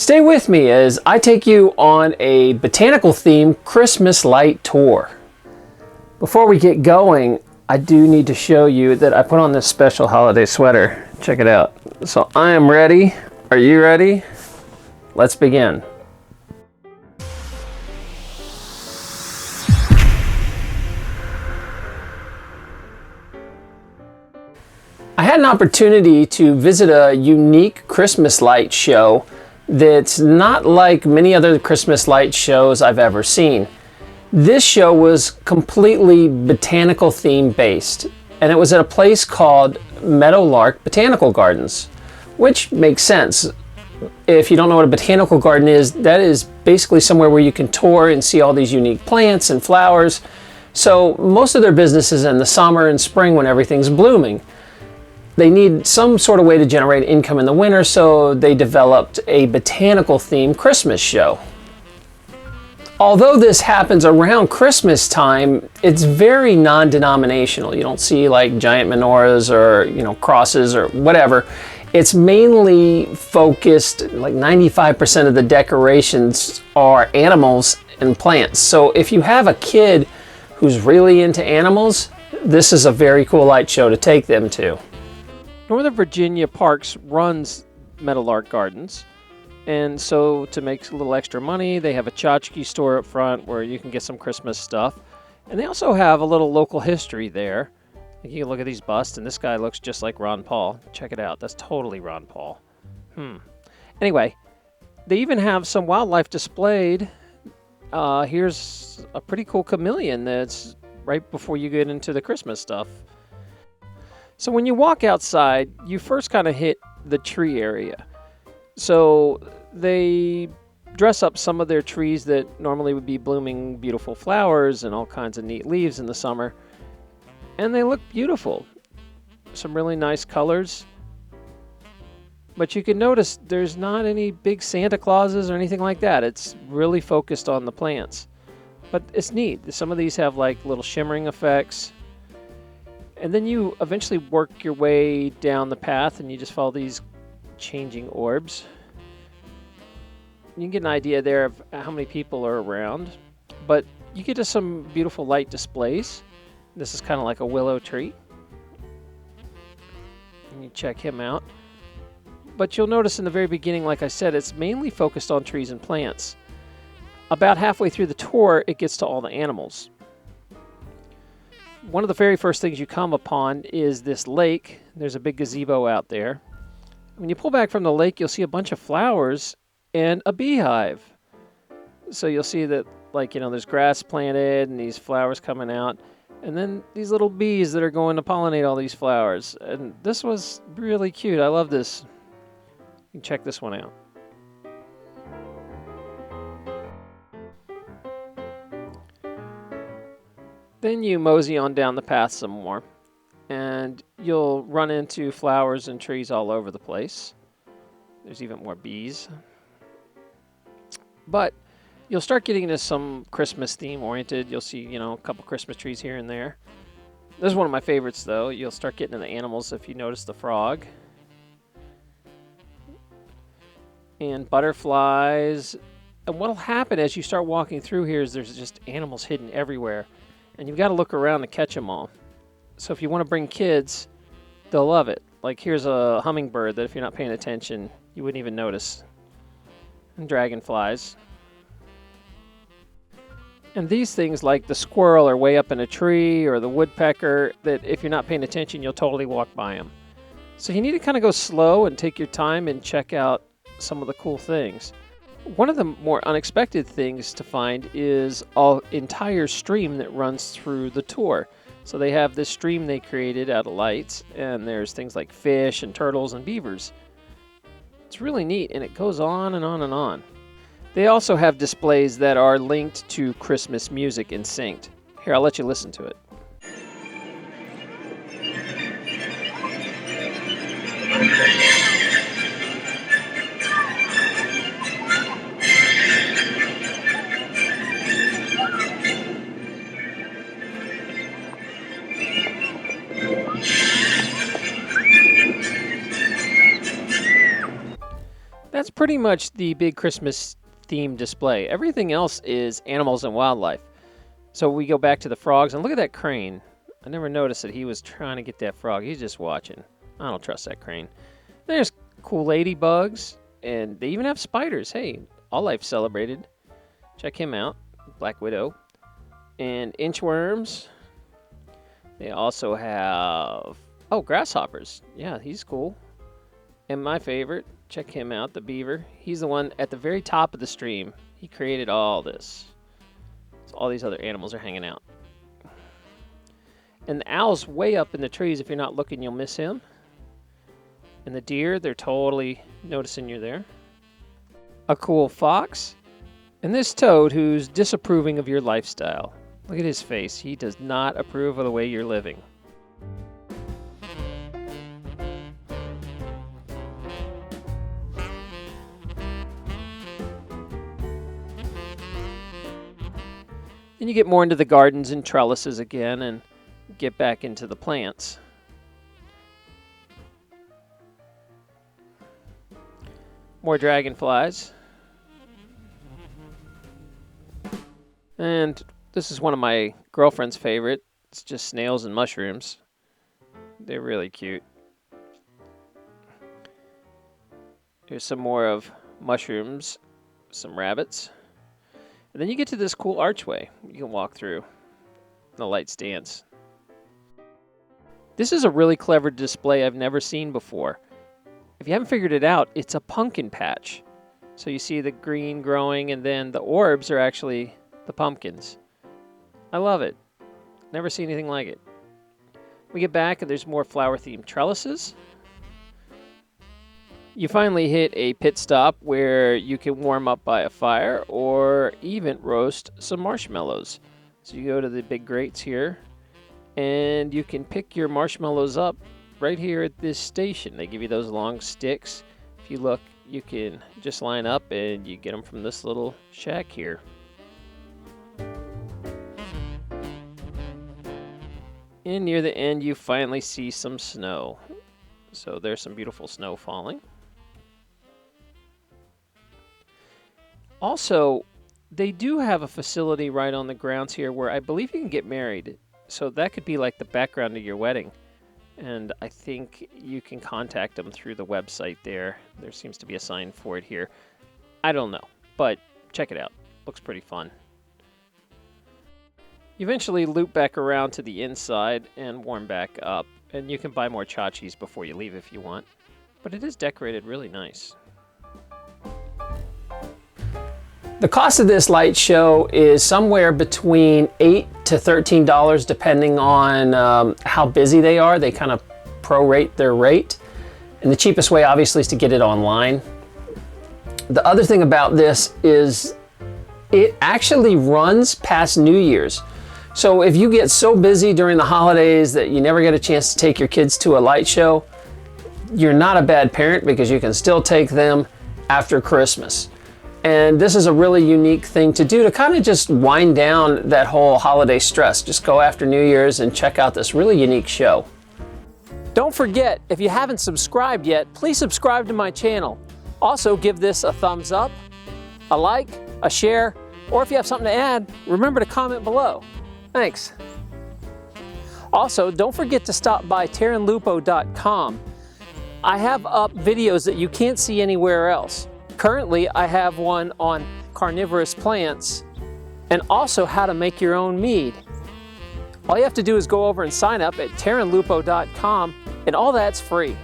Stay with me as I take you on a botanical themed Christmas light tour. Before we get going, I do need to show you that I put on this special holiday sweater. Check it out. So I am ready. Are you ready? Let's begin. I had an opportunity to visit a unique Christmas light show that's not like many other Christmas light shows I've ever seen. This show was completely botanical theme based, and it was at a place called Meadowlarks Botanical Gardens, which makes sense. If you don't know what a botanical garden is, that is basically somewhere where you can tour and see all these unique plants and flowers. So most of their business is in the summer and spring when everything's blooming. They need some sort of way to generate income in the winter, so they developed a botanical themed Christmas show. Although this happens around Christmas time, it's very non-denominational. You don't see like giant menorahs or crosses or whatever. It's mainly focused, like 95% of the decorations are animals and plants. So if you have a kid who's really into animals, this is a very cool light show to take them to. Northern Virginia Parks runs Meadowlark Gardens, and so to make a little extra money, they have a tchotchke store up front where you can get some Christmas stuff, and they also have a little local history there. You can look at these busts, and this guy looks just like Ron Paul. Check it out. That's totally Ron Paul. Anyway, they even have some wildlife displayed. Here's a pretty cool chameleon that's right before you get into the Christmas stuff. So when you walk outside, you first kind of hit the tree area. So they dress up some of their trees that normally would be blooming beautiful flowers and all kinds of neat leaves in the summer. And they look beautiful. Some really nice colors. But you can notice there's not any big Santa Clauses or anything like that. It's really focused on the plants. But it's neat. Some of these have like little shimmering effects. And then you eventually work your way down the path and you just follow these changing orbs. You can get an idea there of how many people are around. But you get to some beautiful light displays. This is kind of like a willow tree. And you check him out. But you'll notice in the very beginning, like I said, it's mainly focused on trees and plants. About halfway through the tour, it gets to all the animals. One of the very first things you come upon is this lake. There's a big gazebo out there. When you pull back from the lake, you'll see a bunch of flowers and a beehive. So you'll see that, there's grass planted and these flowers coming out. And then these little bees that are going to pollinate all these flowers. And this was really cute. I love this. You can check this one out. Then you mosey on down the path some more, and you'll run into flowers and trees all over the place. There's even more bees. But you'll start getting into some Christmas theme oriented. You'll see, a couple Christmas trees here and there. This is one of my favorites, though. You'll start getting into the animals if you notice the frog. And butterflies. And what'll happen as you start walking through here is there's just animals hidden everywhere. And you've got to look around to catch them all. So if you want to bring kids, they'll love it. Like here's a hummingbird that if you're not paying attention, you wouldn't even notice. And dragonflies. And these things like the squirrel are way up in a tree, or the woodpecker, that if you're not paying attention, you'll totally walk by them. So you need to kind of go slow and take your time and check out some of the cool things. One of the more unexpected things to find is an entire stream that runs through the tour. So they have this stream they created out of lights, and there's things like fish and turtles and beavers. It's really neat, and it goes on and on and on. They also have displays that are linked to Christmas music and synced. Here, I'll let you listen to it. pretty much the big Christmas themed display. Everything else is animals and wildlife. So we go back to the frogs, and look at that crane. I never noticed that he was trying to get that frog. He's just watching. I don't trust that crane. There's cool ladybugs, and they even have spiders. Hey, all life celebrated. Check him out, Black Widow. And inchworms. They also have, oh, grasshoppers. Yeah, he's cool. And my favorite, check him out, the beaver. He's the one at the very top of the stream. He created all this. So all these other animals are hanging out. And the owl's way up in the trees. If you're not looking, you'll miss him. And the deer, they're totally noticing you're there. A cool fox. And this toad who's disapproving of your lifestyle. Look at his face. He does not approve of the way you're living. Then you get more into the gardens and trellises again and get back into the plants. More dragonflies. And this is one of my girlfriend's favorite. It's just snails and mushrooms. They're really cute. Here's some more of mushrooms, some rabbits. And then you get to this cool archway you can walk through. The lights dance. This is a really clever display I've never seen before. If you haven't figured it out, it's a pumpkin patch. So you see the green growing, and then the orbs are actually the pumpkins. I love it. Never seen anything like it. We get back and there's more flower-themed trellises. You finally hit a pit stop where you can warm up by a fire or even roast some marshmallows. So you go to the big grates here and you can pick your marshmallows up right here at this station. They give you those long sticks. If you look, you can just line up and you get them from this little shack here. And near the end, you finally see some snow. So there's some beautiful snow falling. Also, they do have a facility right on the grounds here where I believe you can get married. So that could be like the background of your wedding. And I think you can contact them through the website there. There seems to be a sign for it here. I don't know, but check it out. Looks pretty fun. You eventually loop back around to the inside and warm back up. And you can buy more tchotchkes before you leave if you want. But it is decorated really nice. The cost of this light show is somewhere between $8 to $13 depending on how busy they are. They kind of prorate their rate. And the cheapest way obviously is to get it online. The other thing about this is it actually runs past New Year's. So if you get so busy during the holidays that you never get a chance to take your kids to a light show, you're not a bad parent because you can still take them after Christmas. And this is a really unique thing to do to kind of just wind down that whole holiday stress. Just go after New Year's and check out this really unique show. Don't forget, if you haven't subscribed yet, please subscribe to my channel. Also, give this a thumbs up, a like, a share, or if you have something to add, remember to comment below. Thanks. Also, don't forget to stop by terranlupo.com. I have up videos that you can't see anywhere else. Currently, I have one on carnivorous plants and also how to make your own mead. All you have to do is go over and sign up at terranlupo.com, and all that's free.